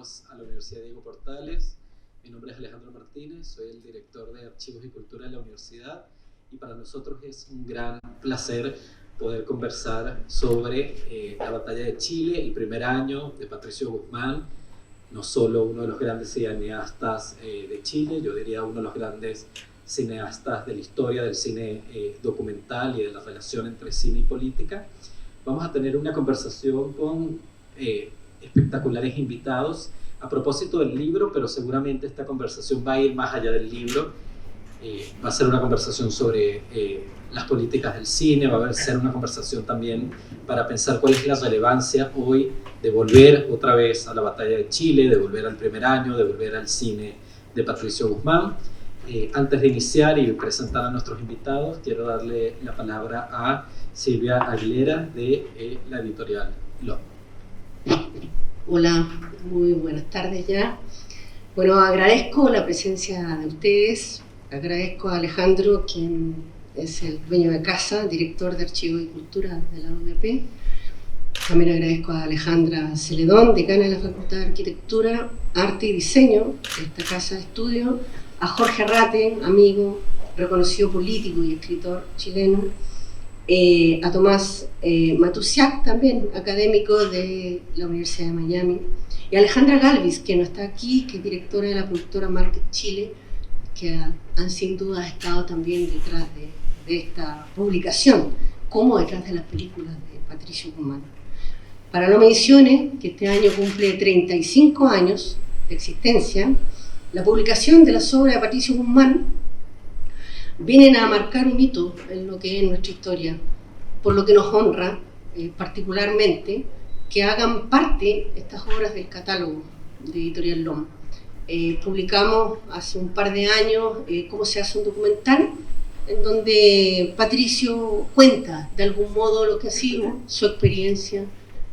bienvenidos a la Universidad Diego Portales. Mi nombre es Alejandro Martínez, soy el director de Archivos y Cultura de la universidad y para nosotros es un gran placer poder conversar sobre la batalla de Chile, el primer año de Patricio Guzmán, no solo uno de los grandes cineastas de Chile, yo diría uno de los grandes cineastas de la historia del cine documental y de la relación entre cine y política. Vamos a tener una conversación con espectaculares invitados a propósito del libro, pero seguramente esta conversación va a ir más allá del libro. Va a ser una conversación sobre las políticas del cine, va a ser una conversación también para pensar cuál es la relevancia hoy de volver otra vez a la batalla de Chile, de volver al primer año, de volver al cine de Patricio Guzmán. Antes de iniciar y presentar a nuestros invitados, quiero darle la palabra a Silvia Aguilera de la editorial LO. Hola, muy buenas tardes ya. Bueno, agradezco la presencia de ustedes, agradezco a Alejandro, quien es el dueño de casa, director de Archivos y Cultura de la UDP. También agradezco a Alejandra Celedón, decana de la Facultad de Arquitectura, Arte y Diseño de esta casa de estudio, a Jorge Arrate, amigo, reconocido político y escritor chileno, a Tomás Matusiak, también académico de la Universidad de Miami, y a Alejandra Galvis, que no está aquí, que es directora de la productora Market Chile, que han sin duda estado también detrás de esta publicación, como detrás de las películas de Patricio Guzmán. Para no menciones que este año cumple 35 años de existencia, la publicación de las obras de Patricio Guzmán vienen a marcar un hito en lo que es nuestra historia, por lo que nos honra particularmente que hagan parte estas obras del catálogo de Editorial LOM. Publicamos hace un par de años Cómo se hace un documental, en donde Patricio cuenta de algún modo lo que ha sido su experiencia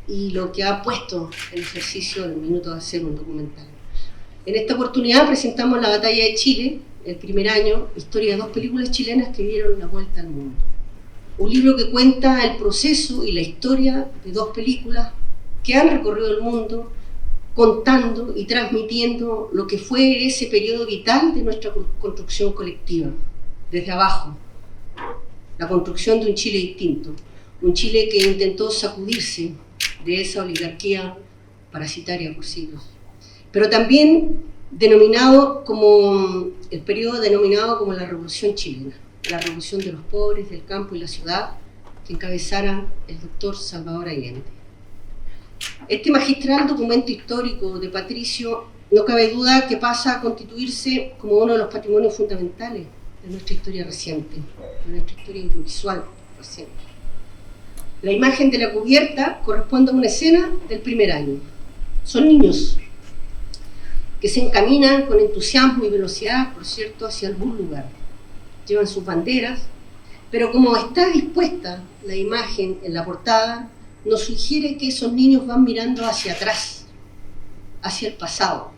y lo que ha puesto en ejercicio el minuto de hacer un documental. En esta oportunidad presentamos La batalla de Chile, el primer año, historia de dos películas chilenas que dieron la vuelta al mundo. Un libro que cuenta el proceso y la historia de dos películas que han recorrido el mundo contando y transmitiendo lo que fue ese periodo vital de nuestra construcción colectiva, desde abajo. La construcción de un Chile distinto, un Chile que intentó sacudirse de esa oligarquía parasitaria por siglos, pero también denominado como el periodo denominado como la Revolución Chilena, la revolución de los pobres, del campo y la ciudad, que encabezara el doctor Salvador Allende. Este magistral documento histórico de Patricio, no cabe duda que pasa a constituirse como uno de los patrimonios fundamentales de nuestra historia reciente, de nuestra historia audiovisual reciente. La imagen de la cubierta corresponde a una escena del primer año. Son niños que se encaminan con entusiasmo y velocidad, por cierto, hacia algún lugar. Llevan sus banderas, pero como está dispuesta la imagen en la portada, nos sugiere que esos niños van mirando hacia atrás, hacia el pasado,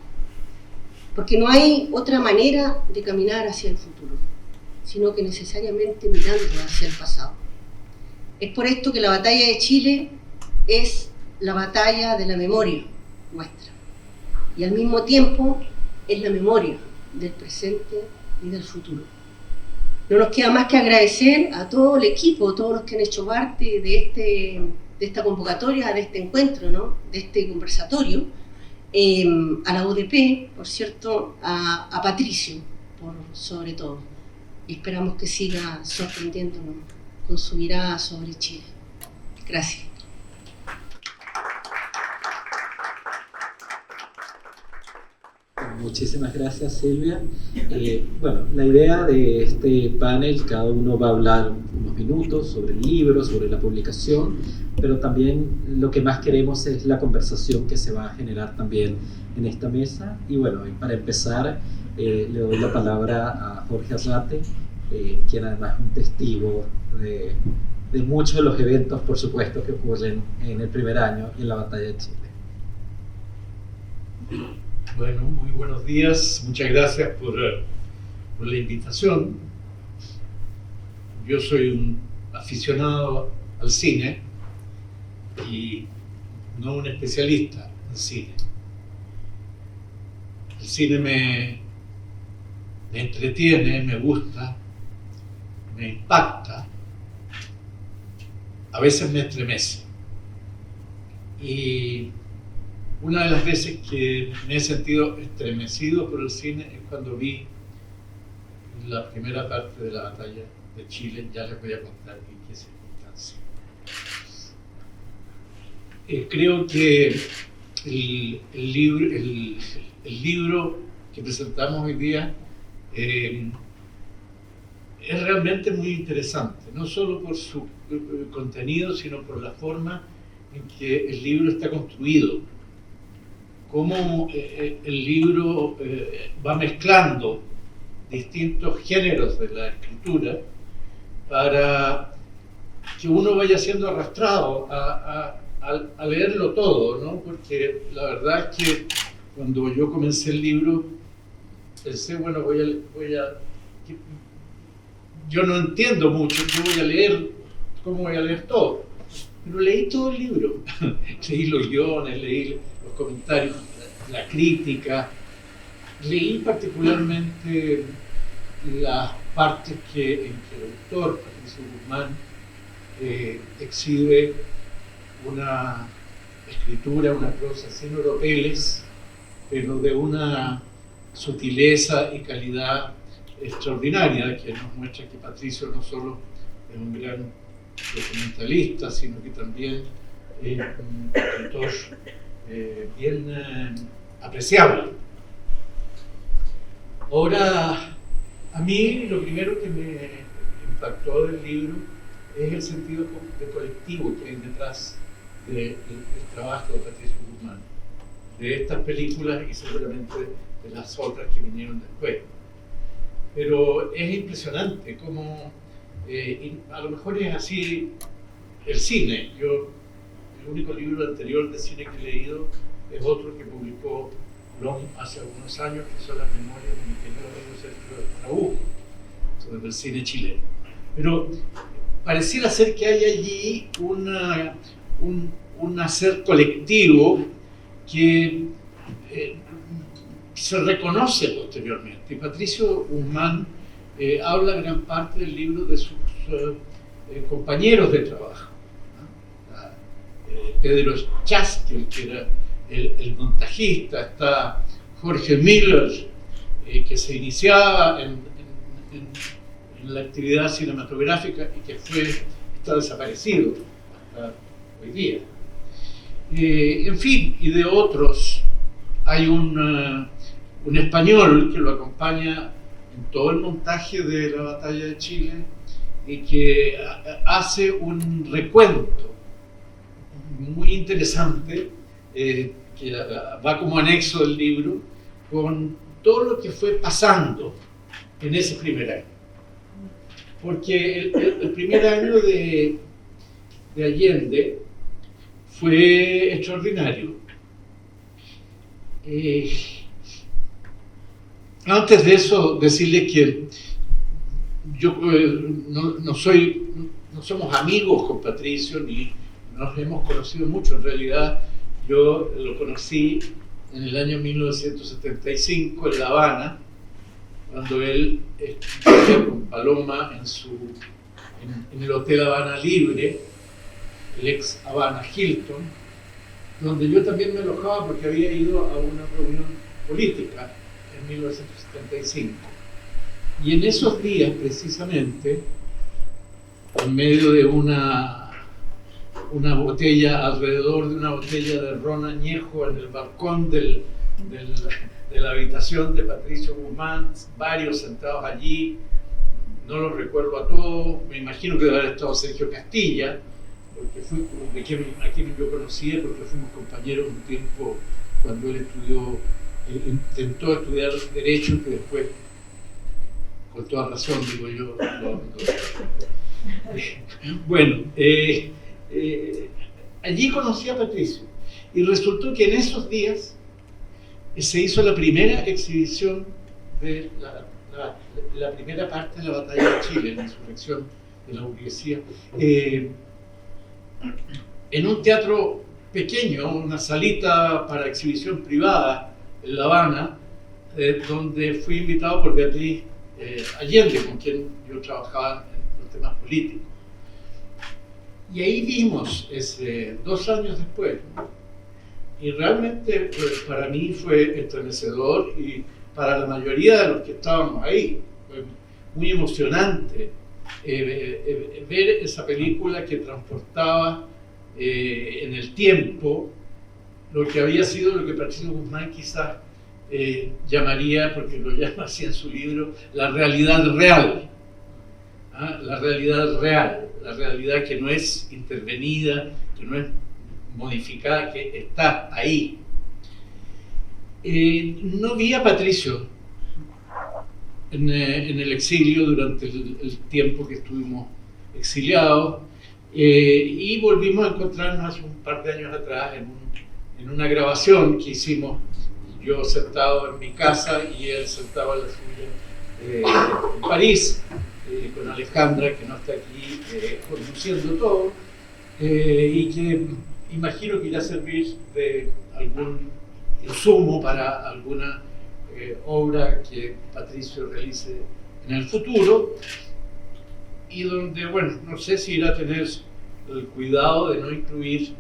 porque no hay otra manera de caminar hacia el futuro, sino que necesariamente mirando hacia el pasado. Es por esto que la batalla de Chile es la batalla de la memoria nuestra. Y al mismo tiempo es la memoria del presente y del futuro. No nos queda más que agradecer a todo el equipo, a todos los que han hecho parte de esta convocatoria, de este encuentro, ¿no? De este conversatorio, a la UDP, por cierto, a Patricio, sobre todo. Y esperamos que siga sorprendiéndonos con su mirada sobre Chile. Gracias. Muchísimas gracias, Silvia. Bueno, la idea de este panel, cada uno va a hablar unos minutos sobre el libro, sobre la publicación, pero también lo que más queremos es la conversación que se va a generar también en esta mesa. Y bueno, para empezar, le doy la palabra a Jorge Arrate, quien además es un testigo de muchos de los eventos, por supuesto, que ocurren en el primer año y en la batalla de Chile. Bueno, muy buenos días, muchas gracias por la invitación. Yo soy un aficionado al cine y no un especialista en cine. El cine me entretiene, me gusta, me impacta, a veces me estremece. Y una de las veces que me he sentido estremecido por el cine es cuando vi la primera parte de la batalla de Chile. Ya les voy a contar en qué circunstancias. Creo que el libro que presentamos hoy día es realmente muy interesante, no solo por su contenido, sino por la forma en que el libro está construido, cómo el libro va mezclando distintos géneros de la escritura para que uno vaya siendo arrastrado a leerlo todo, ¿no? Porque la verdad es que cuando yo comencé el libro pensé, bueno, yo no entiendo mucho, ¿qué voy a leer? ¿Cómo voy a leer todo? Pero leí todo el libro, leí los guiones, leí los comentarios, la crítica, leí particularmente las partes en que el autor, Patricio Guzmán, exhibe una escritura, una prosa sin oropeles, pero de una sutileza y calidad extraordinaria, que nos muestra que Patricio no solo es un gran documentalista, sino que también es un escritor bien apreciable. Ahora, a mí lo primero que me impactó del libro es el sentido de colectivo que hay detrás del trabajo de Patricio Guzmán, de estas películas y seguramente de las otras que vinieron después. Pero es impresionante cómo, a lo mejor es así el cine. El único libro anterior de cine que he leído es otro que publicó Blom hace algunos años, que son las memorias de mi querido amigo Sergio Trabuco, sobre el cine chileno. Pero pareciera ser que hay allí un hacer colectivo que se reconoce posteriormente. Y Patricio Guzmán habla gran parte del libro de sus compañeros de trabajo, ¿no? Pedro Chastel, que era el montajista, está Jorge Miller, que se iniciaba en la actividad cinematográfica y que está desaparecido hasta hoy día. En fin, y de otros, hay un español que lo acompaña en todo el montaje de la batalla de Chile y que hace un recuento muy interesante que va como anexo del libro con todo lo que fue pasando en ese primer año. Porque el primer año de Allende fue extraordinario. Antes de eso, decirles que yo no somos amigos con Patricio, ni nos hemos conocido mucho. En realidad, yo lo conocí en el año 1975 en La Habana, cuando él estuvo con Paloma en el Hotel Habana Libre, el ex Habana Hilton, donde yo también me alojaba porque había ido a una reunión política en 1975. Y en esos días, precisamente, en medio de una botella, alrededor de una botella de ron añejo en el balcón de la habitación de Patricio Guzmán, varios sentados allí, no los recuerdo a todos, me imagino que debe haber estado Sergio Castilla, porque a quien yo conocía, porque fuimos compañeros un tiempo cuando él intentó estudiar Derecho, que después, con toda razón, digo yo, lo abandonó. Bueno, allí conocí a Patricio y resultó que en esos días se hizo la primera exhibición de la primera parte de la batalla de Chile, la insurrección de la burguesía, en un teatro pequeño, una salita para exhibición privada en La Habana, donde fui invitado por Beatriz Allende, con quien yo trabajaba en los temas políticos. Y ahí vimos, 2 años después, y realmente para mí fue estremecedor, y para la mayoría de los que estábamos ahí, fue muy emocionante ver esa película que transportaba en el tiempo lo que había sido lo que Patricio Guzmán quizás llamaría, porque lo llama así en su libro, la realidad real. La realidad real, la realidad que no es intervenida, que no es modificada, que está ahí. No vi a Patricio en el exilio durante el tiempo que estuvimos exiliados, y volvimos a encontrarnos hace un par de años atrás en una grabación que hicimos, yo sentado en mi casa y él sentado en la suya en París, con Alejandra, que no está aquí conduciendo todo, y que imagino que irá a servir de algún insumo para alguna obra que Patricio realice en el futuro, y donde, bueno, no sé si irá a tener el cuidado de no incluir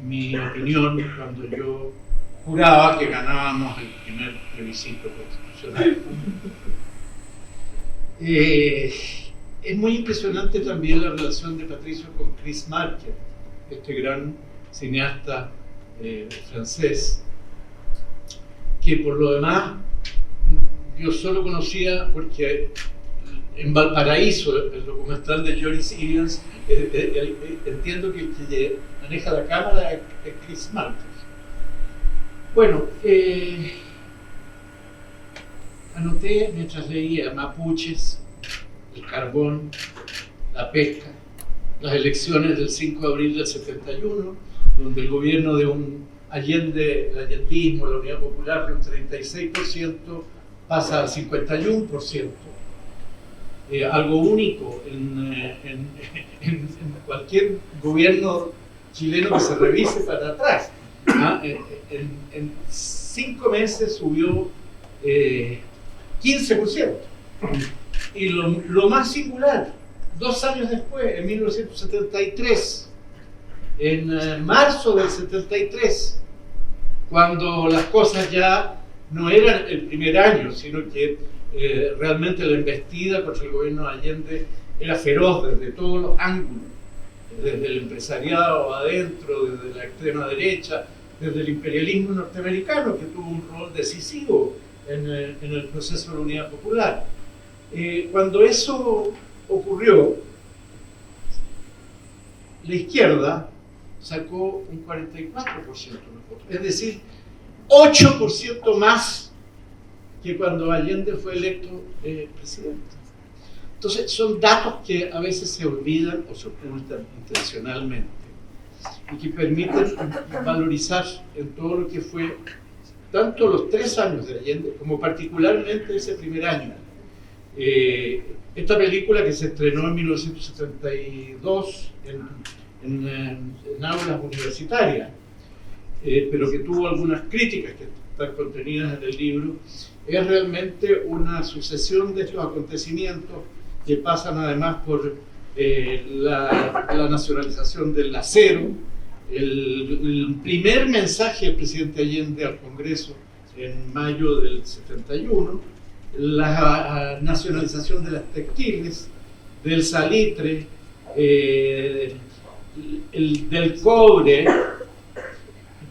mi opinión cuando yo juraba que ganábamos el primer plebiscito constitucional. Es muy impresionante también la relación de Patricio con Chris Marker, este gran cineasta francés, que por lo demás yo solo conocía porque en Valparaíso, el documental de Joris Irians, entiendo que el que maneja la cámara es Chris Marker. Bueno, anoté mientras leía mapuches, el carbón, la pesca, las elecciones del 5 de abril del 71, donde el gobierno de un Allende, el allendismo, la Unidad Popular, de un 36% pasa al 51%. Algo único en cualquier gobierno chileno que se revise para atrás. En 5 meses subió 15%. Y lo más singular, 2 años después, en 1973, en marzo del 73, cuando las cosas ya no eran el primer año, sino que realmente la embestida contra el gobierno de Allende era feroz desde todos los ángulos, desde el empresariado adentro, desde la extrema derecha, desde el imperialismo norteamericano, que tuvo un rol decisivo en el proceso de la Unidad Popular. Cuando eso ocurrió, la izquierda sacó un 44% de los votos, es decir, 8% más que cuando Allende fue electo presidente. Entonces, son datos que a veces se olvidan o se ocultan intencionalmente y que permiten valorizar en todo lo que fue tanto los 3 años de Allende como particularmente ese primer año. Esta película, que se estrenó en 1972 en aulas universitarias, pero que tuvo algunas críticas que están contenidas en el libro, es realmente una sucesión de estos acontecimientos que pasan además por la nacionalización del acero, el primer mensaje del presidente Allende al Congreso en mayo del 71, la nacionalización de las textiles, del salitre, del cobre. El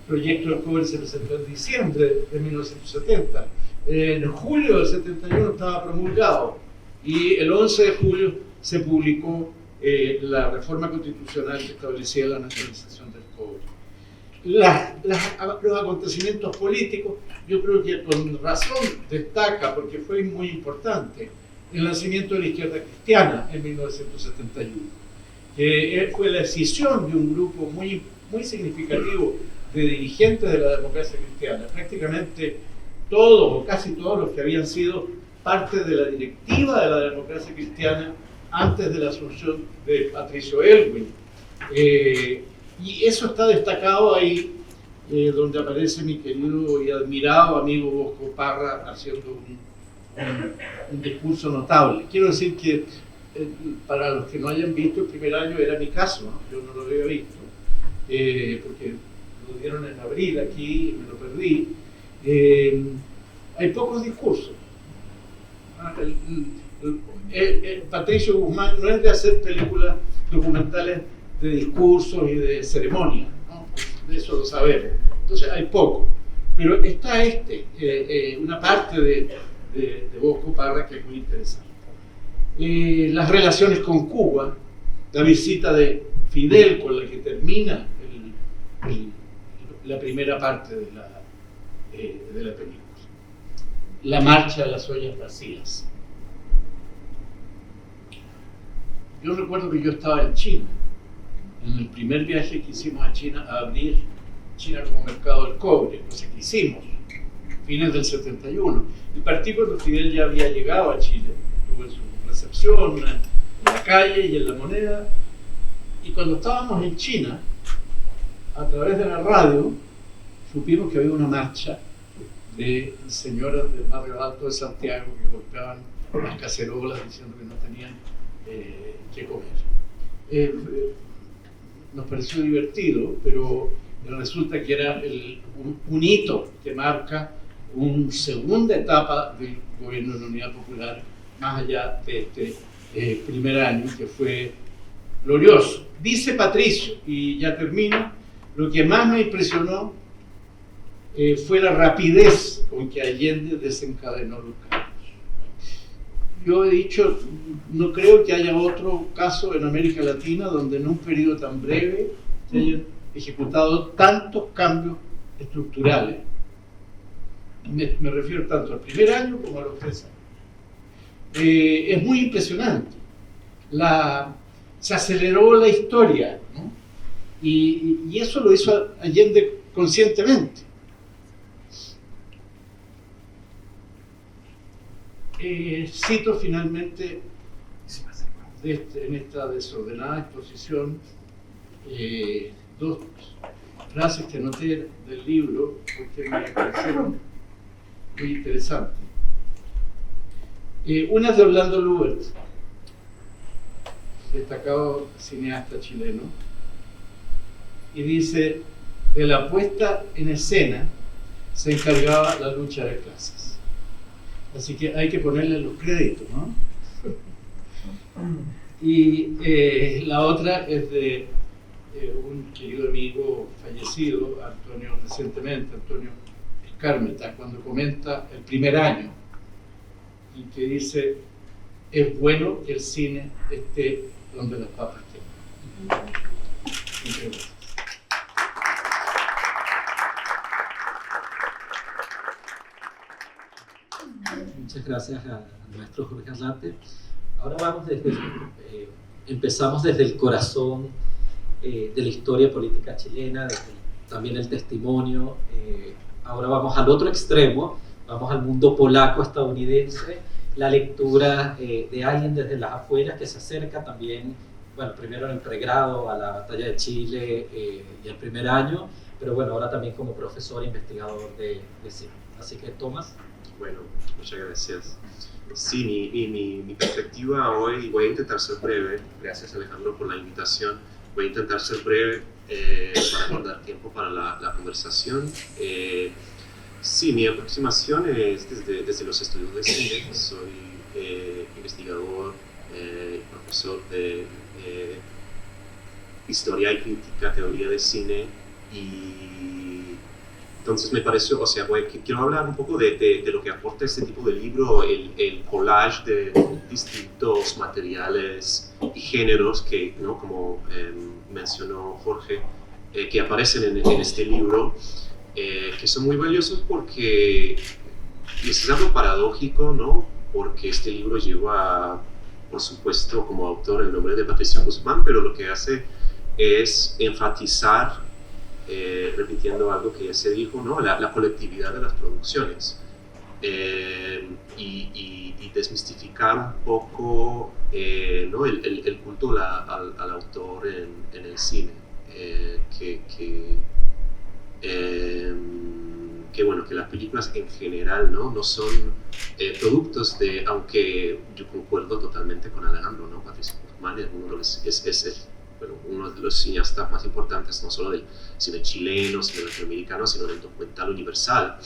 proyecto del cobre se presentó en diciembre de 1970. En julio del 71 estaba promulgado y el 11 de julio se publicó la reforma constitucional que establecía la nacionalización del cobre. Los acontecimientos políticos, yo creo que con razón destaca, porque fue muy importante, el nacimiento de la izquierda cristiana en 1971, que fue la escisión de un grupo muy, muy significativo de dirigentes de la democracia cristiana, prácticamente todos o casi todos los que habían sido parte de la directiva de la democracia cristiana antes de la asunción de Patricio Aylwin. Y eso está destacado ahí, donde aparece mi querido y admirado amigo Bosco Parra haciendo un discurso notable. Quiero decir que para los que no hayan visto, el primer año era mi caso, ¿no? Yo no lo había visto, porque lo dieron en abril aquí y me lo perdí. Hay pocos discursos. Patricio Guzmán no es de hacer películas documentales de discursos y de ceremonias, ¿no? De eso lo sabemos. Entonces hay poco. Pero está una parte de Bosco Parra que es muy interesante. Las relaciones con Cuba, la visita de Fidel con la que termina la primera parte de la película. La marcha de las ollas vacías. Yo recuerdo que yo estaba en China, en el primer viaje que hicimos a China, a abrir China como mercado del cobre, no sé qué hicimos, fines del 71. Y partí cuando Fidel ya había llegado a Chile, tuvo su recepción en la calle y en la Moneda, y cuando estábamos en China, a través de la radio, supimos que había una marcha de señoras del barrio alto de Santiago que golpeaban las cacerolas diciendo que no tenían que comer. Nos pareció divertido, pero resulta que era un hito que marca una segunda etapa del gobierno de la Unidad Popular, más allá de este primer año, que fue glorioso. Dice Patricio, y ya termino, lo que más me impresionó fue la rapidez con que Allende desencadenó los cambios. Yo he dicho, no creo que haya otro caso en América Latina donde en un periodo tan breve se hayan ejecutado tantos cambios estructurales. Me refiero tanto al primer año como a los 3 años. Es muy impresionante. Se aceleró la historia, ¿no? Y eso lo hizo Allende conscientemente. Cito finalmente en esta desordenada exposición 2 frases que anoté del libro porque me parecieron muy interesantes. Una es de Orlando Lubert, destacado cineasta chileno, y dice: de la puesta en escena se encargaba la lucha de clases. Así que hay que ponerle los créditos, ¿no? Y la otra es de un querido amigo fallecido, recientemente, Antonio Escármeta, cuando comenta el primer año, y que dice: es bueno que el cine esté donde las papas estén. Muchas gracias. Muchas gracias al maestro Jorge Arrate. Ahora vamos empezamos desde el corazón de la historia política chilena, también el testimonio. Ahora vamos al otro extremo, vamos al mundo polaco-estadounidense, la lectura de alguien desde las afueras que se acerca también, bueno, primero en el pregrado a la batalla de Chile y el primer año, pero bueno, ahora también como profesor e investigador de cine. Así que, Tomás. Bueno, muchas gracias. Sí, mi perspectiva hoy, voy a intentar ser breve. Gracias, Alejandro, por la invitación. Voy a intentar ser breve para guardar tiempo para la conversación. Sí, mi aproximación es desde los estudios de cine. Soy investigador, profesor de historia y crítica, teoría de cine, y entonces me pareció, o sea, quiero hablar un poco de lo que aporta este tipo de libro, el collage de distintos materiales y géneros que, ¿no? Como mencionó Jorge, que aparecen en este libro, que son muy valiosos porque, y es algo paradójico, ¿no? Porque este libro lleva, por supuesto, como autor el nombre de Patricio Guzmán, pero lo que hace es enfatizar, repitiendo algo que ya se dijo, ¿no? La colectividad de las producciones, y desmistificar un poco, ¿no? el culto al autor en el cine, que que bueno, que las películas en general no son productos de, aunque yo concuerdo totalmente con Alejandro, ¿no? Patricio Guzmán es uno de los cineastas más importantes, no solo del cine chileno, cine latinoamericano, sino del documental universal.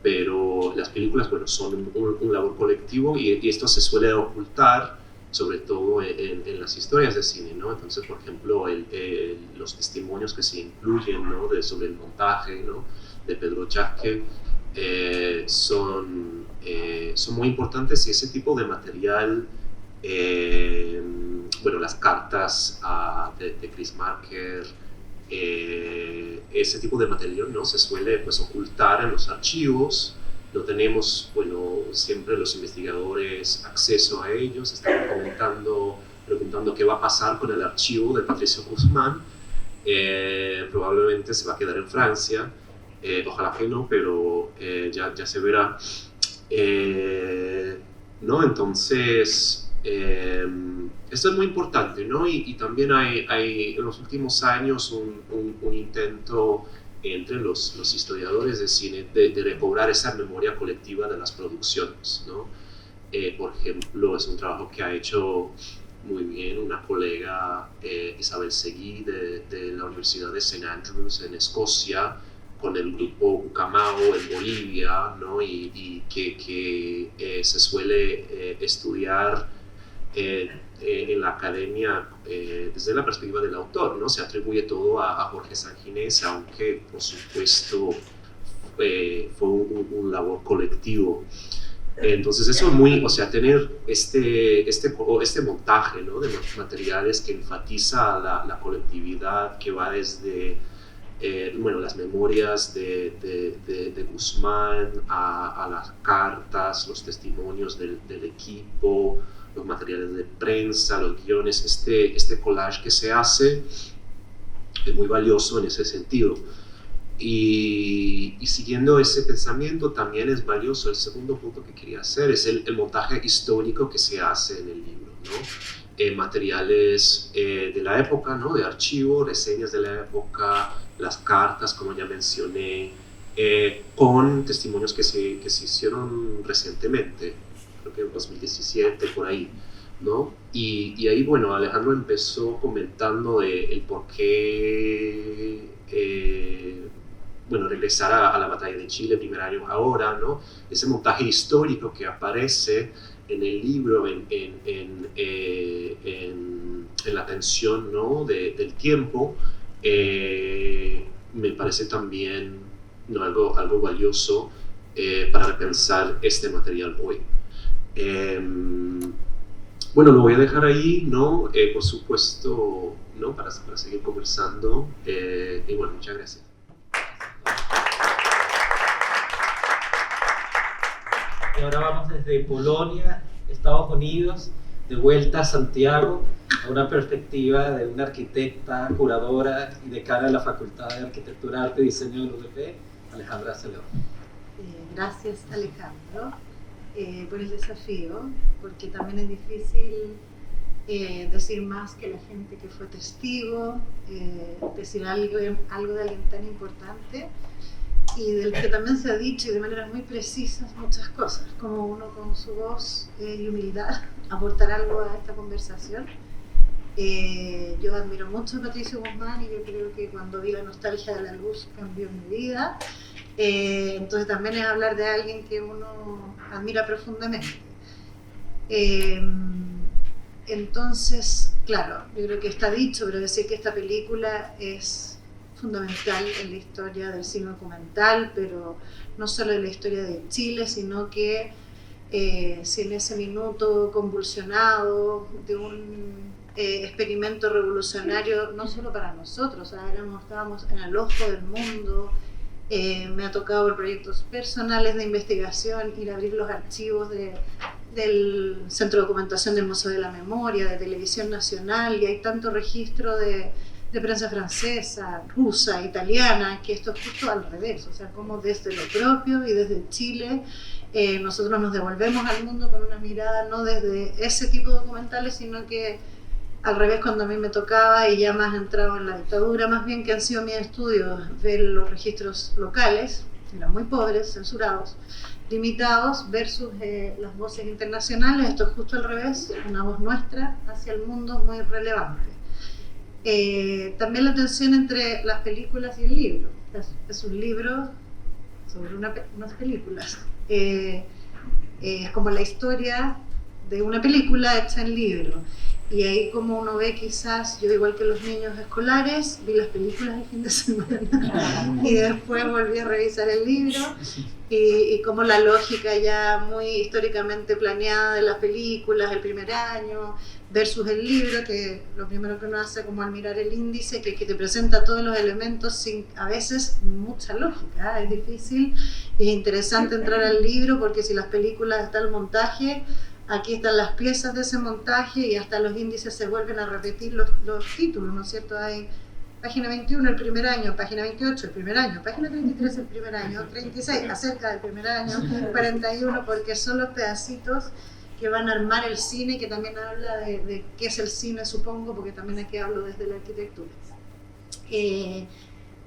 Pero las películas, bueno, son un labor colectivo y esto se suele ocultar, sobre todo en las historias de cine, ¿no? Entonces, por ejemplo, los testimonios que se incluyen, ¿no? sobre el montaje, ¿no? De Pedro Chasque son muy importantes, y ese tipo de material, bueno, las cartas de Chris Marker, ese tipo de material, ¿no? Se suele, pues, ocultar en los archivos. No tenemos, bueno, siempre los investigadores acceso a ellos. Estamos preguntando qué va a pasar con el archivo de Patricio Guzmán. Probablemente se va a quedar en Francia, ojalá que no, pero ya se verá. ¿No? Entonces, esto es muy importante, ¿no? Y también hay en los últimos años un intento entre los historiadores de cine de recobrar esa memoria colectiva de las producciones, ¿no? Por ejemplo, es un trabajo que ha hecho muy bien una colega, Isabel Seguí, de la Universidad de St. Andrews en Escocia, con el grupo Ucamao en Bolivia, ¿no? y que se suele estudiar en la academia desde la perspectiva del autor, ¿no? Se atribuye todo a Jorge Sanginés, aunque por supuesto fue un labor colectivo. Entonces eso es muy, o sea, tener este montaje, ¿no? De los materiales que enfatiza la colectividad, que va desde bueno, las memorias de Guzmán a las cartas, los testimonios del equipo, los materiales de prensa, los guiones. Este collage que se hace es muy valioso en ese sentido. Y siguiendo ese pensamiento, también es valioso el segundo punto que quería hacer, es el montaje histórico que se hace en el libro, ¿no? Materiales de la época, ¿no? De archivo, reseñas de la época, las cartas, como ya mencioné, con testimonios que se hicieron recientemente, creo que en 2017, por ahí, ¿no? Y ahí, bueno, Alejandro empezó comentando el por qué bueno, regresar a la batalla de Chile, primer año ahora, ¿no? Ese montaje histórico que aparece en el libro, en la tensión, ¿no? del tiempo, me parece también, ¿no? algo valioso para repensar este material hoy. Bueno, lo voy a dejar ahí, ¿no? Por supuesto, ¿no? Para seguir conversando, y bueno, muchas gracias. Y ahora vamos desde Polonia, Estados Unidos, de vuelta a Santiago, a una perspectiva de una arquitecta, curadora y decana de la Facultad de Arquitectura, Arte y Diseño de la UDP, Alejandra Acevedo. Gracias, Alejandro, por el desafío, porque también es difícil decir más que la gente que fue testigo, decir algo de alguien tan importante, y del que también se ha dicho y de manera muy precisa muchas cosas, como uno con su voz y humildad aportar algo a esta conversación. Yo admiro mucho a Patricio Guzmán y yo creo que cuando vi La nostalgia de la luz cambió mi vida. Entonces también es hablar de alguien que uno admira profundamente. Entonces, claro, yo creo que está dicho, pero decir que esta película es fundamental en la historia del cine documental, pero no solo en la historia de Chile, sino que si en ese minuto convulsionado de un experimento revolucionario, no solo para nosotros, o sea, estábamos en el ojo del mundo. Me ha tocado por proyectos personales de investigación ir a abrir los archivos del Centro de Documentación del Museo de la Memoria, de Televisión Nacional, y hay tanto registro de prensa francesa, rusa, italiana, que esto es justo al revés, o sea, como desde lo propio y desde Chile nosotros nos devolvemos al mundo con una mirada no desde ese tipo de documentales, sino que al revés cuando a mí me tocaba y ya más entrado en la dictadura, más bien que han sido mis estudios, ver los registros locales, eran muy pobres, censurados, limitados, versus las voces internacionales. Esto es justo al revés, una voz nuestra hacia el mundo muy relevante. También la tensión entre las películas y el libro. Es un libro sobre unas películas. Es como la historia de una película hecha en libro. Y ahí como uno ve, quizás, yo igual que los niños escolares, vi las películas el fin de semana y después volví a revisar el libro y como la lógica ya muy históricamente planeada de las películas, el primer año versus el libro, que lo primero que uno hace como al mirar el índice, que te presenta todos los elementos sin a veces mucha lógica, es difícil y es interesante entrar al libro porque si las películas está el montaje, aquí están las piezas de ese montaje y hasta los índices se vuelven a repetir los títulos, ¿no es cierto? Hay página 21 el primer año, página 28 el primer año, página 33 el primer año, 36 acerca del primer año, 41 porque son los pedacitos que van a armar el cine, que también habla de qué es el cine, supongo, porque también aquí hablo desde la arquitectura.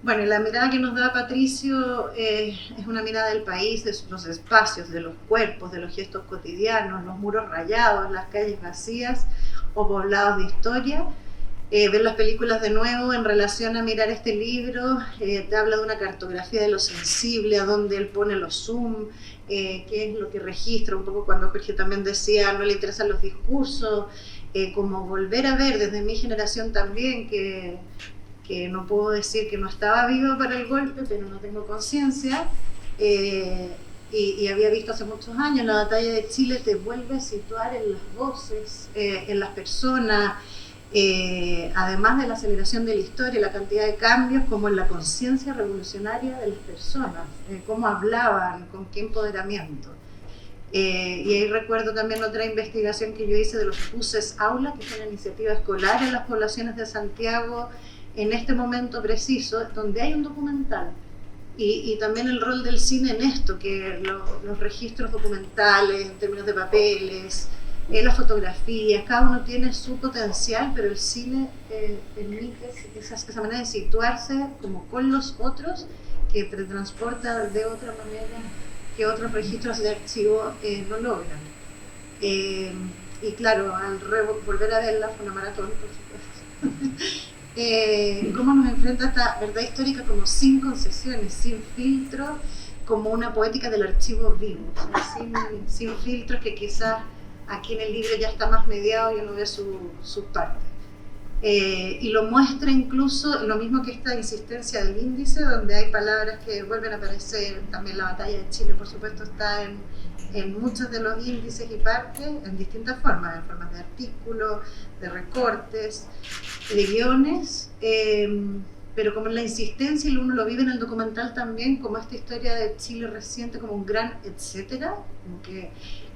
Bueno, la mirada que nos da Patricio es una mirada del país, de los espacios, de los cuerpos, de los gestos cotidianos, los muros rayados, las calles vacías o poblados de historia. Ver las películas de nuevo en relación a mirar este libro, te habla de una cartografía de lo sensible, a dónde él pone los zoom, qué es lo que registra, un poco cuando Jorge también decía, no le interesan los discursos, como volver a ver desde mi generación también, que no puedo decir que no estaba viva para el golpe, pero no tengo conciencia, y había visto hace muchos años la batalla de Chile, te vuelve a situar en las voces, en las personas, además de la aceleración de la historia, la cantidad de cambios, como en la conciencia revolucionaria de las personas, cómo hablaban, con qué empoderamiento. Y ahí recuerdo también otra investigación que yo hice de los buses aula, que es una iniciativa escolar en las poblaciones de Santiago, en este momento preciso, donde hay un documental, y también el rol del cine en esto, que los registros documentales, en términos de papeles, las fotografías, cada uno tiene su potencial, pero el cine permite esa manera de situarse como con los otros, que te transporta de otra manera que otros registros de archivo no logran. Y claro, al volver a verla fue una maratón, por supuesto. Cómo nos enfrenta esta verdad histórica como sin concesiones, sin filtro, como una poética del archivo vivo, o sea, sin filtros, que quizás aquí en el libro ya está más mediado y uno ve sus partes. Y lo muestra incluso lo mismo que esta insistencia del índice, donde hay palabras que vuelven a aparecer, también la batalla de Chile por supuesto está en muchos de los índices y partes, en distintas formas, en formas de artículos, de recortes, de guiones, pero como en la insistencia, y uno lo vive en el documental también, como esta historia de Chile reciente, como un gran etcétera,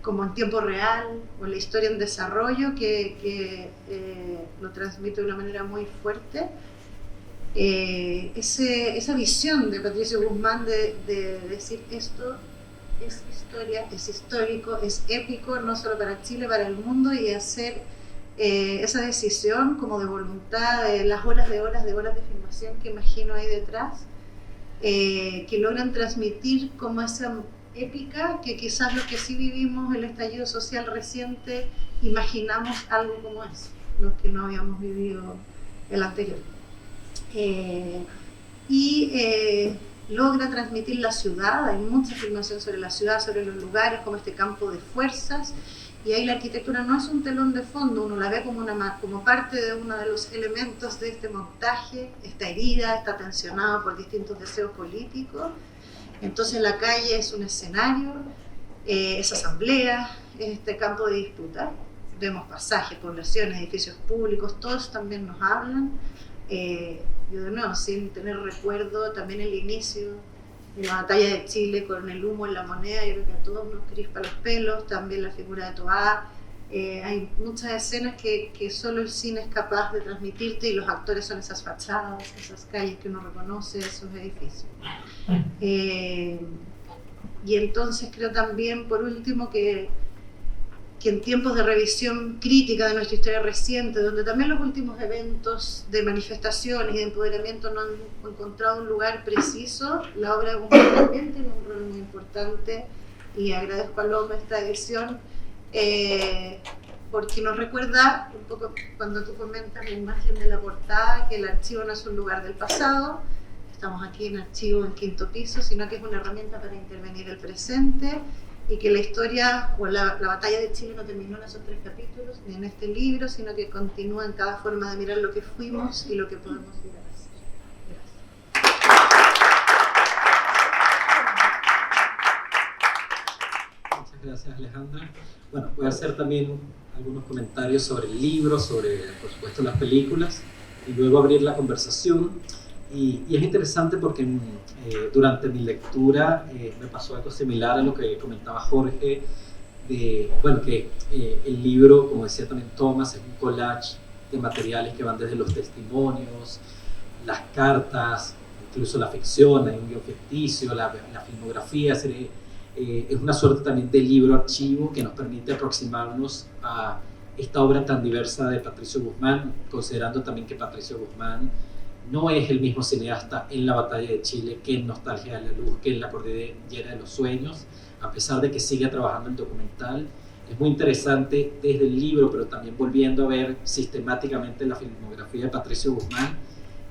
como en tiempo real, o la historia en desarrollo, que lo transmite de una manera muy fuerte. Esa visión de Patricio Guzmán de decir esto es historia, es histórico, es épico, no solo para Chile, para el mundo, y hacer esa decisión como de voluntad, de las horas de filmación que imagino ahí detrás, que logran transmitir como esa épica, que quizás lo que sí vivimos, el estallido social reciente, imaginamos algo como eso, lo que no habíamos vivido el anterior. Logra transmitir la ciudad, hay mucha filmación sobre la ciudad, sobre los lugares, como este campo de fuerzas, y ahí la arquitectura no es un telón de fondo, uno la ve como parte de uno de los elementos de este montaje, está herida, está tensionada por distintos deseos políticos, entonces la calle es un escenario, es asamblea, es este campo de disputa, vemos pasajes, poblaciones, edificios públicos, todos también nos hablan. Yo de nuevo, sin tener recuerdo, también el inicio de la batalla de Chile con el humo en la moneda, yo creo que a todos nos crispa los pelos, también la figura de Toá, hay muchas escenas que solo el cine es capaz de transmitirte, y los actores son esas fachadas, esas calles que uno reconoce, esos edificios. Y entonces creo también, por último, que que en tiempos de revisión crítica de nuestra historia reciente, donde también los últimos eventos de manifestaciones y de empoderamiento no han encontrado un lugar preciso, la obra de Guzmán también tiene un rol muy importante, y agradezco a Loma esta edición, porque nos recuerda un poco cuando tú comentas la imagen de la portada, que el archivo no es un lugar del pasado, estamos aquí en archivo en 5º piso, sino que es una herramienta para intervenir el presente, y que la historia o la batalla de Chile no terminó en esos 3 capítulos, ni en este libro, sino que continúa en cada forma de mirar lo que fuimos y lo que podemos mirar a ser. Gracias. Muchas gracias, Alejandra. Bueno, voy a hacer también algunos comentarios sobre el libro, sobre, por supuesto, las películas, y luego abrir la conversación. Y es interesante porque durante mi lectura me pasó algo similar a lo que comentaba Jorge, bueno, que el libro, como decía también Thomas, es un collage de materiales que van desde los testimonios, las cartas, incluso la ficción, hay un guion ficticio, la filmografía, es una suerte también de libro archivo que nos permite aproximarnos a esta obra tan diversa de Patricio Guzmán, considerando también que Patricio Guzmán no es el mismo cineasta en La Batalla de Chile que en Nostalgia de la Luz, que en La Cordillera de los Sueños, a pesar de que sigue trabajando en documental. Es muy interesante desde el libro, pero también volviendo a ver sistemáticamente la filmografía de Patricio Guzmán,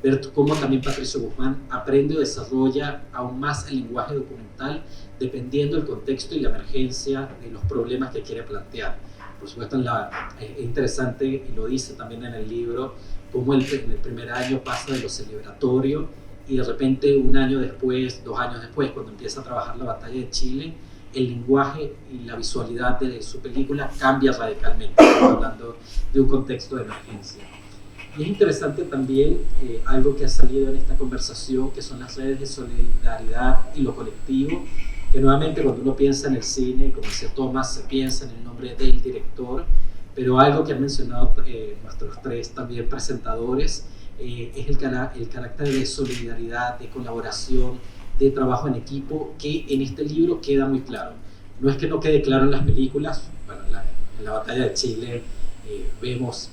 ver cómo también Patricio Guzmán aprende o desarrolla aún más el lenguaje documental dependiendo del contexto y la emergencia de los problemas que quiere plantear. Por supuesto, es interesante, y lo dice también en el libro, cómo en el primer año pasa de lo celebratorio y de repente 1 año después, 2 años después, cuando empieza a trabajar La Batalla de Chile, el lenguaje y la visualidad de su película cambia radicalmente, hablando de un contexto de emergencia. Y es interesante también algo que ha salido en esta conversación, que son las redes de solidaridad y lo colectivo, que nuevamente cuando uno piensa en el cine, como decía Thomas, se piensa en el nombre del director, pero algo que han mencionado nuestros 3 también presentadores es el carácter de solidaridad, de colaboración, de trabajo en equipo, que en este libro queda muy claro. No es que no quede claro en las películas, bueno, en la Batalla de Chile vemos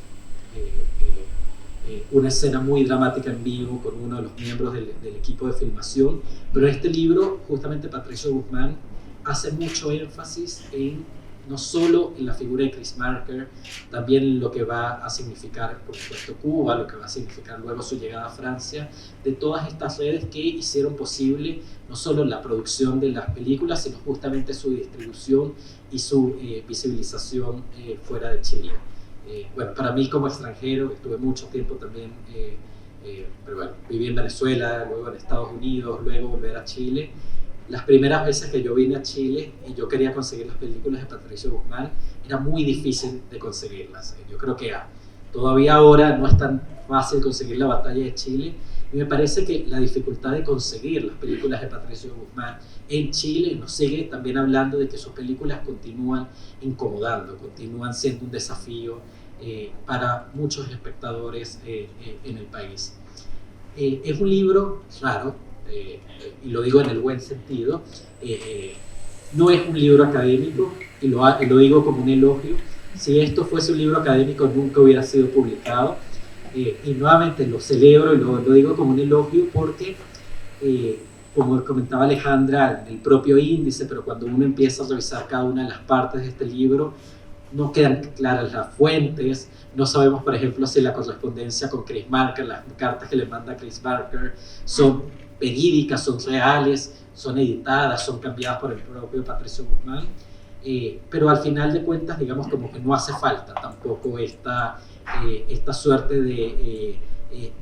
una escena muy dramática en vivo con uno de los miembros del equipo de filmación, pero en este libro justamente Patricio Guzmán hace mucho énfasis en no solo en la figura de Chris Marker, también en lo que va a significar, por supuesto, Cuba, lo que va a significar luego su llegada a Francia, de todas estas redes que hicieron posible no solo la producción de las películas, sino justamente su distribución y su visibilización fuera de Chile. Bueno, para mí como extranjero, estuve mucho tiempo también, pero bueno, viví en Venezuela, luego en Estados Unidos, luego volver a Chile. Las primeras veces que yo vine a Chile y yo quería conseguir las películas de Patricio Guzmán, era muy difícil de conseguirlas. Yo creo que todavía ahora no es tan fácil conseguir La Batalla de Chile, y me parece que la dificultad de conseguir las películas de Patricio Guzmán en Chile nos sigue también hablando de que sus películas continúan incomodando, continúan siendo un desafío para muchos espectadores en el país. Es un libro raro, y lo digo en el buen sentido, no es un libro académico, y lo digo como un elogio. Si esto fuese un libro académico nunca hubiera sido publicado, y nuevamente lo celebro y lo digo como un elogio porque, como comentaba Alejandra, en el propio índice, pero cuando uno empieza a revisar cada una de las partes de este libro, no quedan claras las fuentes, no sabemos, por ejemplo, si la correspondencia con Chris Marker, las cartas que le manda Chris Marker, son verídicas, son reales, son editadas, son cambiadas por el propio Patricio Guzmán, pero al final de cuentas, digamos, como que no hace falta tampoco esta suerte de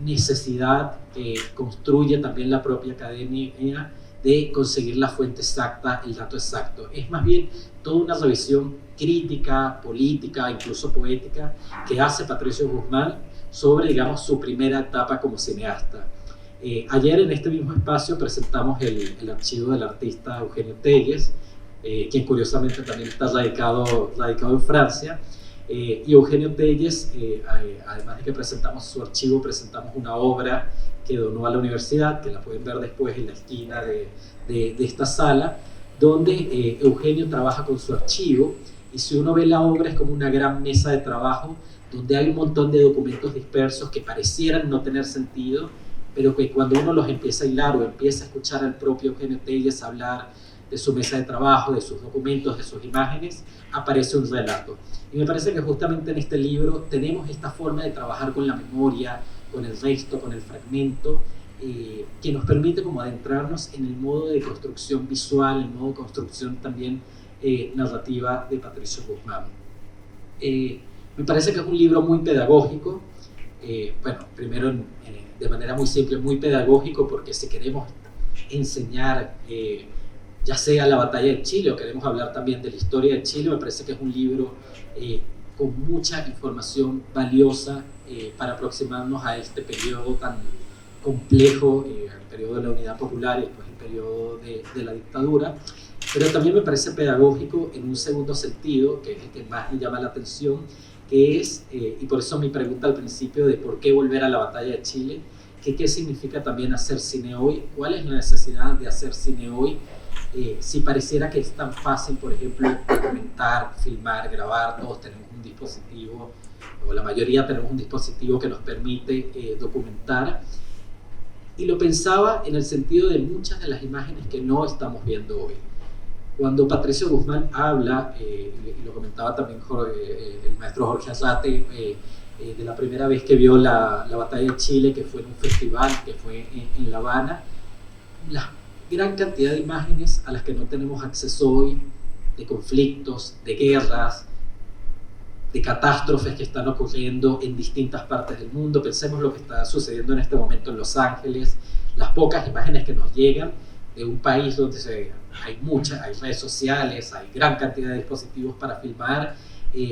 necesidad que construye también la propia academia de conseguir la fuente exacta, el dato exacto. Es más bien toda una revisión crítica, política, incluso poética, que hace Patricio Guzmán sobre, digamos, su primera etapa como cineasta. Ayer en este mismo espacio presentamos el archivo del artista Eugenio Telles, quien curiosamente también está radicado en Francia, y Eugenio Telles, además de que presentamos su archivo, presentamos una obra que donó a la universidad, que la pueden ver después en la esquina de esta sala, donde Eugenio trabaja con su archivo Y si uno ve la obra es como una gran mesa de trabajo donde hay un montón de documentos dispersos que parecieran no tener sentido, pero que cuando uno los empieza a hilar o empieza a escuchar al propio Eugenio Telles hablar de su mesa de trabajo, de sus documentos, de sus imágenes, aparece un relato. Y me parece que justamente en este libro tenemos esta forma de trabajar con la memoria, con el resto, con el fragmento, que nos permite como adentrarnos en el modo de construcción visual, el modo de construcción también narrativa de Patricio Guzmán. Me parece que es un libro muy pedagógico, bueno, primero de manera muy simple, muy pedagógico, porque si queremos enseñar ya sea la batalla de Chile o queremos hablar también de la historia de Chile, me parece que es un libro con mucha información valiosa para aproximarnos a este periodo tan complejo, el periodo de la Unidad Popular y después el periodo de la dictadura, pero también me parece pedagógico en un segundo sentido, que es el que más me llama la atención, que es, y por eso mi pregunta al principio de por qué volver a la batalla de Chile, que qué significa también hacer cine hoy, cuál es la necesidad de hacer cine hoy, si pareciera que es tan fácil, por ejemplo, documentar, filmar, grabar, todos tenemos un dispositivo, o la mayoría tenemos un dispositivo que nos permite documentar, y lo pensaba en el sentido de muchas de las imágenes que no estamos viendo hoy. Cuando Patricio Guzmán habla, y lo comentaba también el maestro Jorge Azate, de la primera vez que vio la batalla de Chile, que fue en un festival, que fue en La Habana, la gran cantidad de imágenes a las que no tenemos acceso hoy, de conflictos, de guerras, de catástrofes que están ocurriendo en distintas partes del mundo. Pensemos lo que está sucediendo en este momento en Los Ángeles, las pocas imágenes que nos llegan de un país donde hay redes sociales, hay gran cantidad de dispositivos para filmar,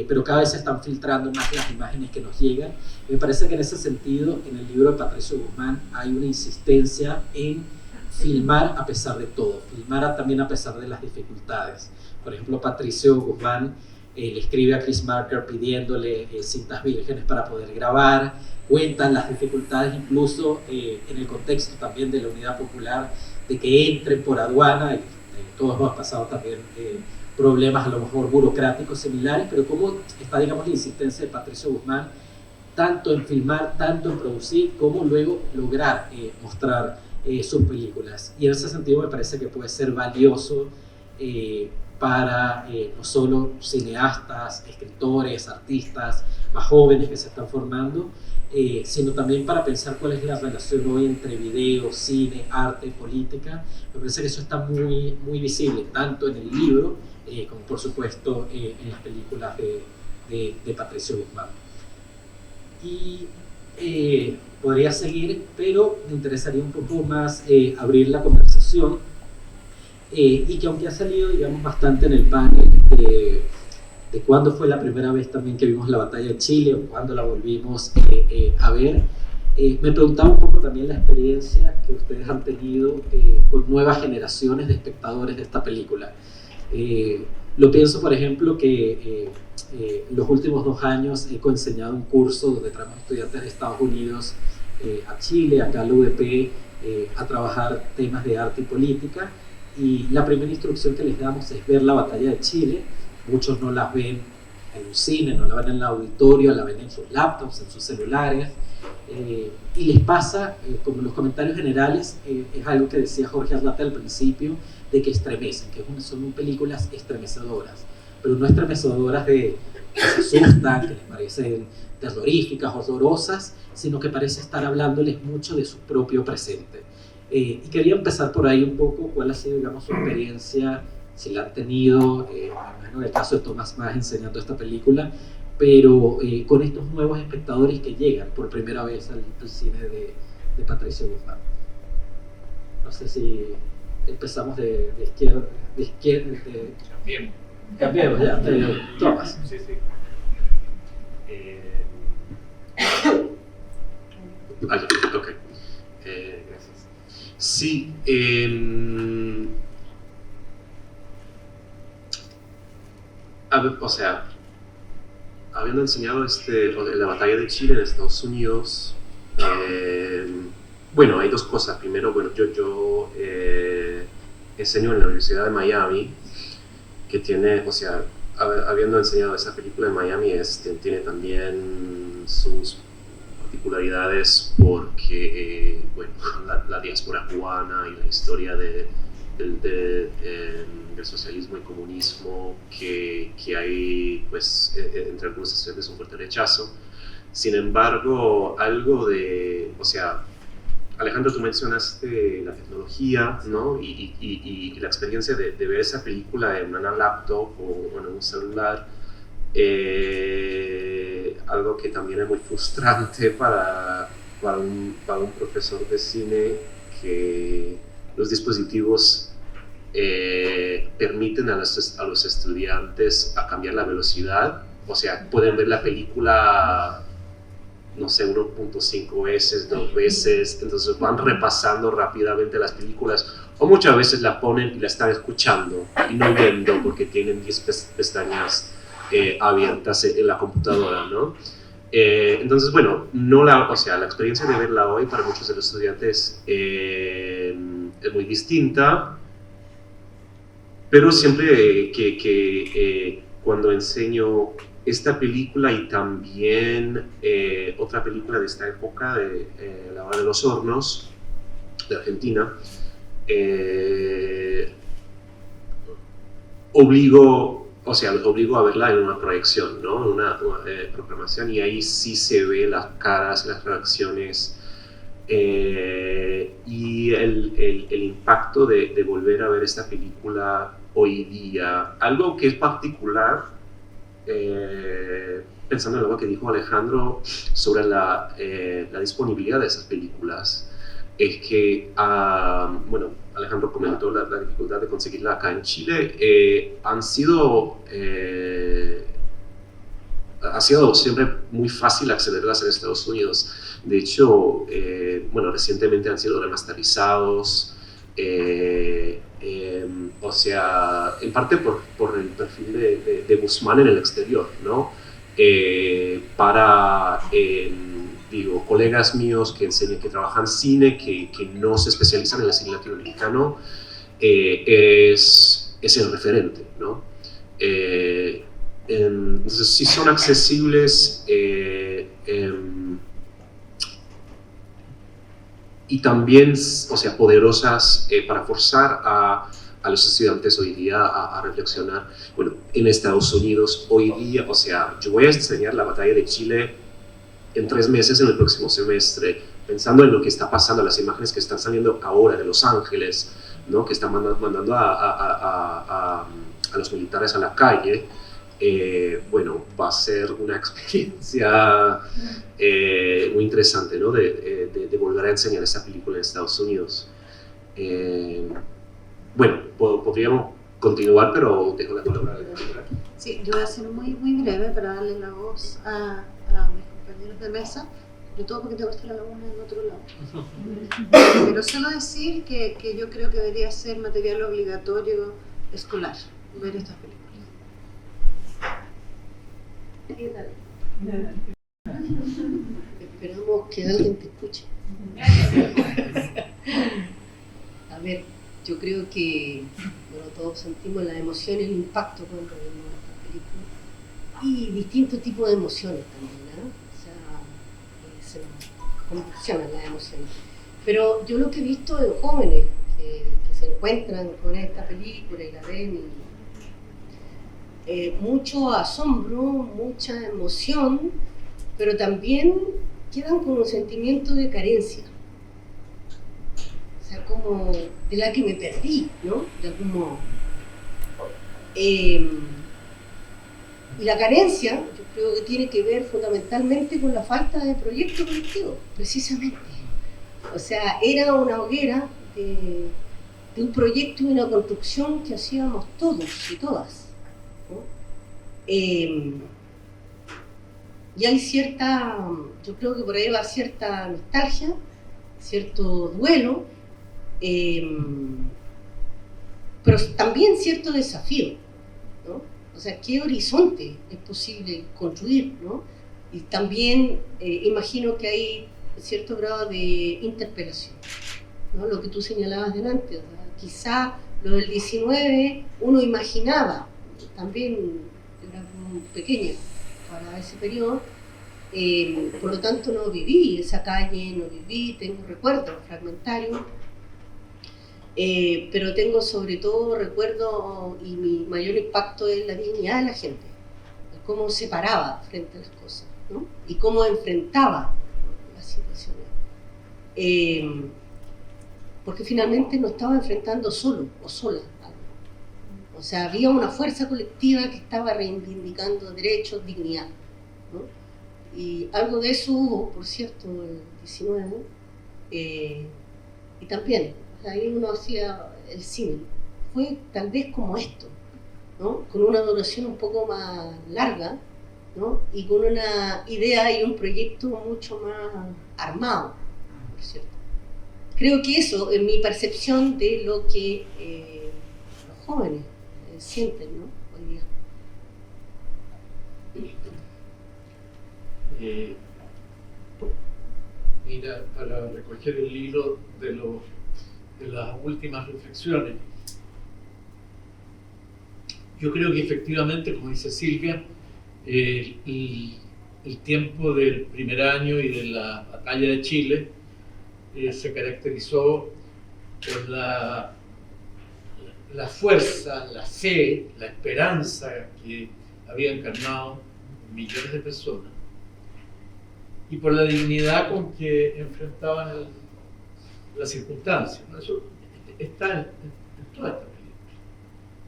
pero cada vez se están filtrando más las imágenes que nos llegan. Me parece que en ese sentido, en el libro de Patricio Guzmán hay una insistencia en filmar a pesar de todo, filmar también a pesar de las dificultades. Por ejemplo, Patricio Guzmán le escribe a Chris Marker pidiéndole cintas vírgenes para poder grabar, cuentan las dificultades incluso en el contexto también de la Unidad Popular, de que entren por aduana, y todos hemos pasado también problemas a lo mejor burocráticos similares, pero cómo está, digamos, la insistencia de Patricio Guzmán tanto en filmar, tanto en producir, como luego lograr mostrar sus películas. Y en ese sentido me parece que puede ser valioso para no solo cineastas, escritores, artistas más jóvenes que se están formando, sino también para pensar cuál es la relación hoy entre video, cine, arte, política. Me parece que eso está muy, muy visible, tanto en el libro como por supuesto en las películas de Patricio Guzmán. Y podría seguir, pero me interesaría un poco más abrir la conversación, y que aunque ha salido, digamos, bastante en el panel de cuándo fue la primera vez también que vimos la batalla de Chile o cuándo la volvimos a ver, me preguntaba un poco también la experiencia que ustedes han tenido con nuevas generaciones de espectadores de esta película. Lo pienso, por ejemplo, que los últimos 2 años he coenseñado un curso donde traemos estudiantes de Estados Unidos a Chile, acá a la UDP, a trabajar temas de arte y política, y la primera instrucción que les damos es ver la batalla de Chile. Muchos no la ven en un cine, no la ven en el auditorio, la ven en sus laptops, en sus celulares, y les pasa, como en los comentarios generales, es algo que decía Jorge Arlate al principio, de que estremecen, que son películas estremecedoras, pero no estremecedoras que se asustan, que les parecen terroríficas, horrorosas, sino que parece estar hablándoles mucho de su propio presente. Y quería empezar por ahí un poco, cuál ha sido, digamos, su experiencia, si la han tenido, en el caso de Tomás Mas enseñando esta película, pero con estos nuevos espectadores que llegan por primera vez al cine de Patricio Guzmán. No sé si empezamos de izquierda, cambiemos ya, pero Tomás. Sí, sí. Ok. Gracias. Sí, o sea, habiendo enseñado la batalla de Chile en Estados Unidos, bueno, hay 2 cosas. Primero, bueno, yo enseño en la Universidad de Miami, que tiene, o sea, habiendo enseñado esa película en Miami, tiene también sus particularidades porque, bueno, la diáspora cubana y la historia del socialismo y comunismo que hay, pues, entre algunos estudiantes un fuerte rechazo. Sin embargo, algo de, o sea, Alejandro, tú mencionaste la tecnología, ¿no? Y la experiencia de ver esa película en una laptop o en un celular, algo que también es muy frustrante para un profesor de cine, que los dispositivos permiten a los estudiantes a cambiar la velocidad, o sea, pueden ver la película, no sé, 1.5 veces, 2 veces, entonces van repasando rápidamente las películas, o muchas veces la ponen y la están escuchando y no viendo porque tienen 10 pestañas abiertas en la computadora, ¿no? Entonces, bueno, o sea, la experiencia de verla hoy para muchos de los estudiantes es muy distinta, pero siempre que cuando enseño esta película y también otra película de esta época, de La Hora de los Hornos, de Argentina, obligo a verla en una proyección, ¿no? En una programación, y ahí sí se ve las caras, las reacciones y el impacto de volver a ver esta película hoy día. Algo que es particular, pensando en algo que dijo Alejandro sobre la disponibilidad de esas películas, es que, bueno, Alejandro comentó la dificultad de conseguirla acá en Chile. Ha sido siempre muy fácil accederlas en Estados Unidos. De hecho, bueno, recientemente han sido remasterizados, o sea, en parte por el perfil de Guzmán en el exterior, ¿no? Para, digo, colegas míos que trabajan cine, que no se especializan en el cine latinoamericano, es el referente, ¿no? Entonces, sí son accesibles y también, o sea, poderosas para forzar a los estudiantes hoy día a reflexionar. Bueno, en Estados Unidos hoy día, o sea, yo voy a enseñar la batalla de Chile en 3 meses en el próximo semestre, pensando en lo que está pasando, las imágenes que están saliendo ahora de Los Ángeles, ¿no? Que están mandando a los militares a la calle. Bueno, va a ser una experiencia muy interesante, ¿no? de volver a enseñar esa película en Estados Unidos. Bueno, podríamos continuar, pero dejo la palabra a la compañera. Sí, yo voy a ser muy, muy breve para darle la voz a mis compañeros de mesa, sobre todo porque tengo que estar a la una en otro lado. Pero solo decir que yo creo que debería ser material obligatorio escolar ver estas películas. Esperamos que alguien te escuche. A ver, yo creo que, bueno, todos sentimos la emoción y el impacto cuando vemos esta película, y distintos tipos de emociones también, ¿no? O sea, se nos convulsionan las emociones. Pero yo lo que he visto en jóvenes que se encuentran con esta película y la ven, mucho asombro, mucha emoción, pero también quedan con un sentimiento de carencia, o sea, como de la que me perdí, ¿no? De algún modo. Y la carencia, yo creo que tiene que ver fundamentalmente con la falta de proyecto colectivo, precisamente. O sea, era una hoguera de un proyecto y una construcción que hacíamos todos y todas, ¿no? Y hay cierta, yo creo que por ahí va cierta nostalgia, cierto duelo, pero también cierto desafío, ¿no? O sea, ¿qué horizonte es posible construir, ¿no? Y también imagino que hay cierto grado de interpelación, ¿no? Lo que tú señalabas delante, o sea, quizá lo del 19 uno imaginaba también pequeña para ese periodo. Por lo tanto no viví esa calle, tengo recuerdos fragmentarios, pero tengo sobre todo recuerdos, y mi mayor impacto es la dignidad de la gente, cómo se paraba frente a las cosas, ¿no? Y cómo enfrentaba las situaciones. Porque finalmente no estaba enfrentando solo o sola algo. O sea, había una fuerza colectiva que estaba reivindicando derechos, dignidad, ¿no? Y algo de eso hubo, por cierto, el 19, y también, ahí uno hacía el cine. Fue tal vez como esto, ¿no? Con una duración un poco más larga, ¿no? Y con una idea y un proyecto mucho más armado, por cierto. Creo que eso es mi percepción de lo que los jóvenes sienten, ¿no? Hoy día. Mira, para recoger el hilo de las últimas reflexiones, yo creo que efectivamente, como dice Silvia, el tiempo del primer año y de la batalla de Chile se caracterizó por la fuerza, la fe, la esperanza que había encarnado millones de personas, y por la dignidad con que enfrentaban las circunstancias, ¿no? Eso está en toda esta película.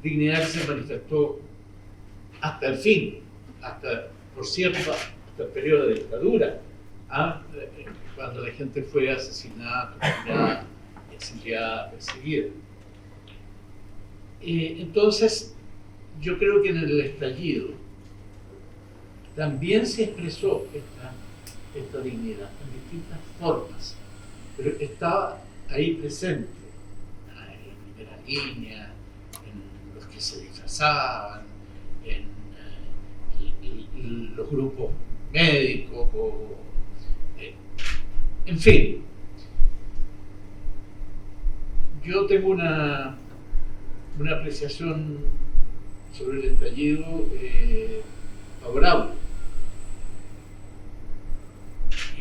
Dignidad que se manifestó hasta el fin, por cierto, hasta el periodo de dictadura, cuando la gente fue asesinada, torturada, exiliada, perseguida. Entonces, yo creo que en el estallido también se expresó esta dignidad en distintas formas, pero estaba ahí presente, en primera línea, en los que se disfrazaban, en los grupos médicos, en fin. Yo tengo una apreciación sobre el estallido favorable.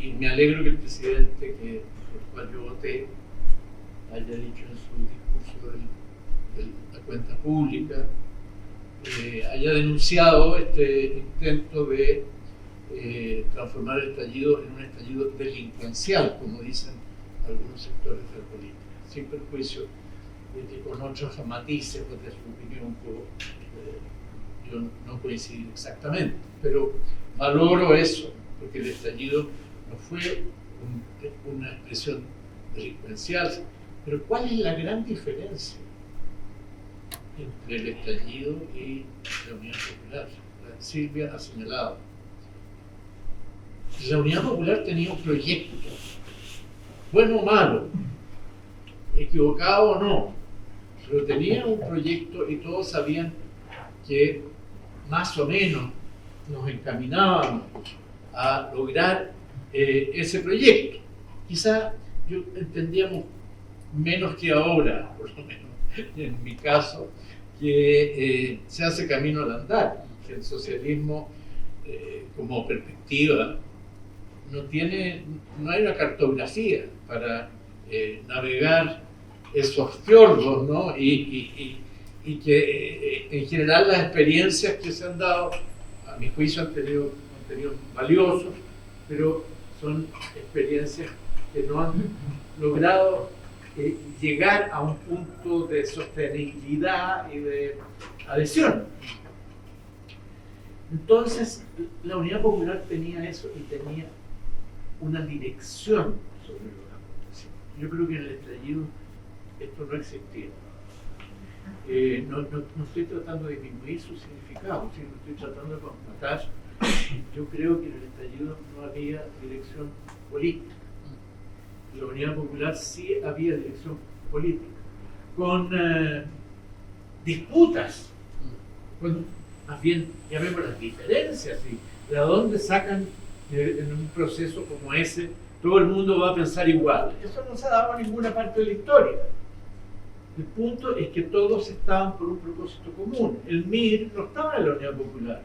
Y me alegro que el presidente, por el cual yo voté, haya dicho en su discurso de la cuenta pública, haya denunciado este intento de transformar el estallido en un estallido delincuencial, como dicen algunos sectores de la política, sin perjuicio de que con otros matices o de su opinión yo no coincido exactamente, pero valoro eso, porque el estallido no fue una expresión delincuencial. Pero ¿cuál es la gran diferencia entre el estallido y la Unidad Popular? Silvia ha señalado. La Unidad Popular tenía un proyecto, bueno o malo, equivocado o no, pero tenía un proyecto y todos sabían que más o menos nos encaminábamos a lograr ese proyecto. Quizá entendíamos menos que ahora, por lo menos en mi caso, que se hace camino al andar, que el socialismo como perspectiva no hay una cartografía para navegar esos fiordos, ¿no? Y que en general las experiencias que se han dado, a mi juicio, han tenido valiosos, pero son experiencias que no han logrado llegar a un punto de sostenibilidad y de adhesión. Entonces, la Unidad Popular tenía eso y tenía una dirección sobre los acontecimientos. Yo creo que en el estallido esto no existía. No estoy tratando de disminuir su significado, sino estoy tratando de constatar. Yo creo que en el estallido no había dirección política. En la Unidad Popular sí había dirección política, con disputas, con, más bien, llamémoslas diferencias, de dónde sacan en un proceso como ese, todo el mundo va a pensar igual. Eso no se ha dado en ninguna parte de la historia. El punto es que todos estaban por un propósito común. El MIR no estaba en la Unidad Popular,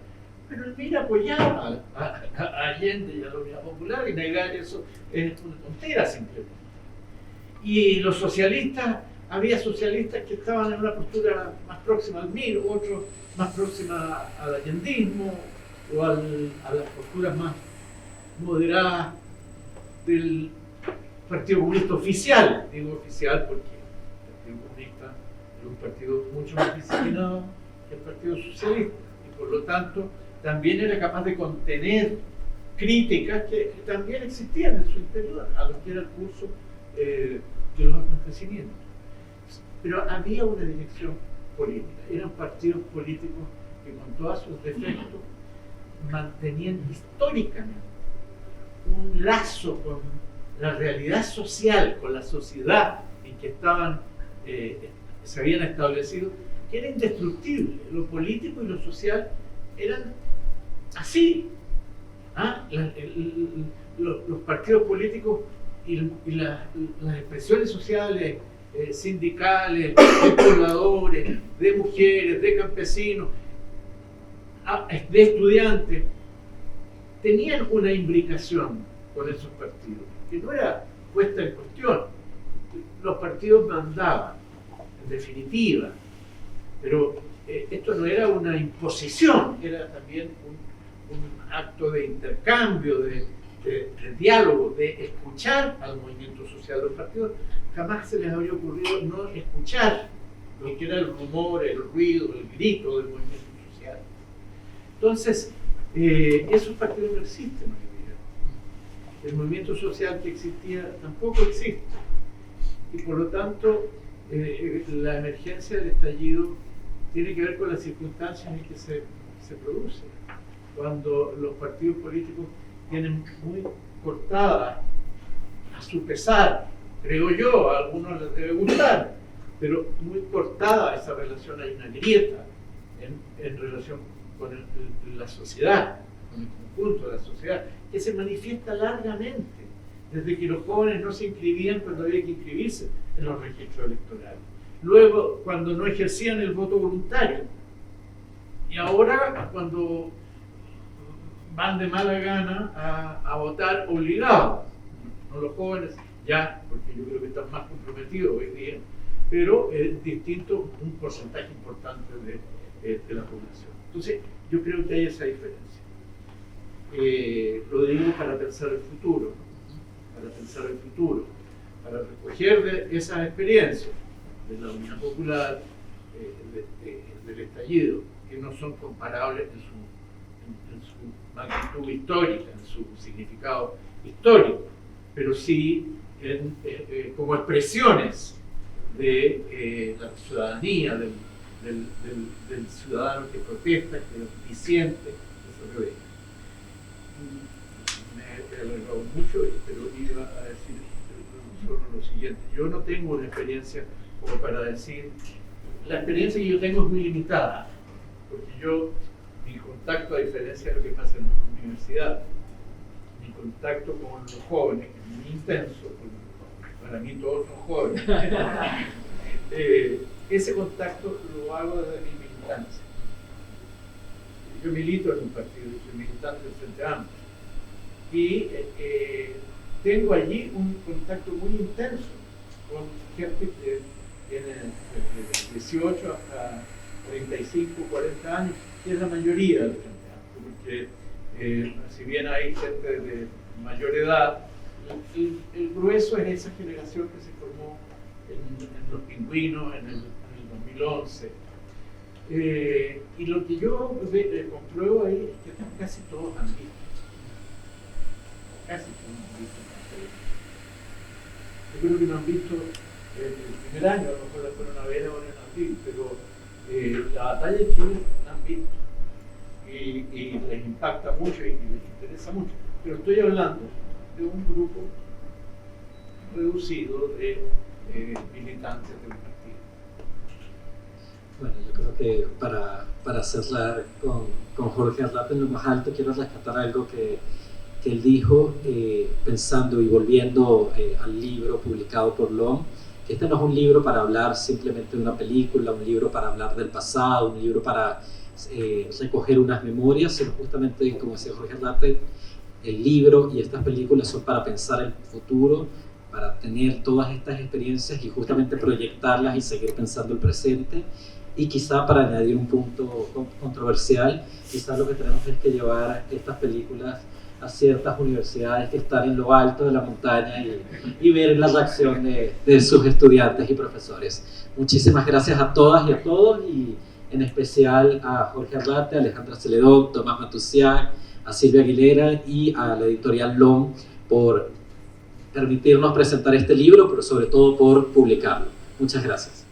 Pero el MIR apoyaba a Allende y a la Unidad Popular, y negar eso es una tontera simplemente. Y los socialistas, había socialistas que estaban en una postura más próxima al MIR, otros más próxima al allendismo o a las posturas más moderadas del Partido Comunista oficial. Digo oficial porque el Partido Comunista era un partido mucho más disciplinado que el Partido Socialista, y por lo tanto también era capaz de contener críticas que también existían en su interior a lo que era el curso de los acontecimientos. Pero había una dirección política, eran partidos políticos que con todos sus defectos mantenían históricamente un lazo con la realidad social, con la sociedad en que se habían establecido, que era indestructible. Lo político y lo social eran así. Los partidos políticos y las expresiones sociales, sindicales, de pobladores, de mujeres, de campesinos, de estudiantes, tenían una imbricación con esos partidos, que no era puesta en cuestión. Los partidos mandaban, en definitiva, pero esto no era una imposición, era también un acto de intercambio, de diálogo, de escuchar al movimiento social. Los partidos jamás se les había ocurrido no escuchar lo que era el rumor, el ruido, el grito del movimiento social. Entonces, esos partidos no existen hoy día. El movimiento social que existía tampoco existe. Y por lo tanto, la emergencia del estallido tiene que ver con las circunstancias en que se produce. Cuando los partidos políticos tienen muy cortada, a su pesar, creo yo, a algunos les debe gustar, pero muy cortada esa relación, hay una grieta en relación con la sociedad, con el conjunto de la sociedad, que se manifiesta largamente, desde que los jóvenes no se inscribían cuando había que inscribirse en los registros electorales, luego cuando no ejercían el voto voluntario, y ahora cuando van de mala gana a votar obligados, no los jóvenes ya, porque yo creo que están más comprometidos hoy día, pero es distinto un porcentaje importante de la población. Entonces, yo creo que hay esa diferencia. Lo digo para pensar el futuro, ¿no? Para pensar el futuro, para recoger de esas experiencias de la Unidad Popular, del estallido, que no son comparables en su magnitud histórica, en su significado histórico, pero sí como expresiones de la ciudadanía, del ciudadano que protesta, que es disiente, que se revela. Me he alargado mucho, pero iba a decir solo lo siguiente. Yo no tengo una experiencia como para decir, la experiencia que yo tengo es muy limitada, porque mi contacto, a diferencia de lo que pasa en la universidad, mi contacto con los jóvenes, que es muy intenso, porque para mí todos son jóvenes, ese contacto lo hago desde mi militancia. Yo milito en un partido, soy militante del Frente Amplio, y tengo allí un contacto muy intenso con gente que tiene desde 18 hasta 35, 40 años, que es la mayoría del Frente Amplio, porque si bien hay gente de mayor edad, el grueso es esa generación que se formó en Los Pingüinos en el 2011. Y lo que yo compruebo ahí es que casi todos han visto. Casi todos han visto. Yo creo que no han visto el primer año, a lo mejor la fueron a ver ahora en abril, pero la batalla de Chile la han visto. Y les impacta mucho y les interesa mucho. Pero estoy hablando de un grupo reducido de militantes del partido. Bueno, yo creo que para cerrar con Jorge Arrate en lo más alto, quiero rescatar algo que él dijo, pensando y volviendo al libro publicado por LOM, que este no es un libro para hablar simplemente de una película, un libro para hablar del pasado, un libro para recoger unas memorias, sino justamente, como decía Jorge Ardarte, el libro y estas películas son para pensar el futuro, para tener todas estas experiencias y justamente proyectarlas y seguir pensando el presente. Y quizá para añadir un punto controversial, quizá lo que tenemos es que llevar estas películas a ciertas universidades que están en lo alto de la montaña y ver la reacción de sus estudiantes y profesores. Muchísimas gracias a todas y a todos, y en especial a Jorge Ardarte, a Alejandra Celedón, Tomás Matusiak, a Silvia Aguilera y a la editorial LOM por permitirnos presentar este libro, pero sobre todo por publicarlo. Muchas gracias.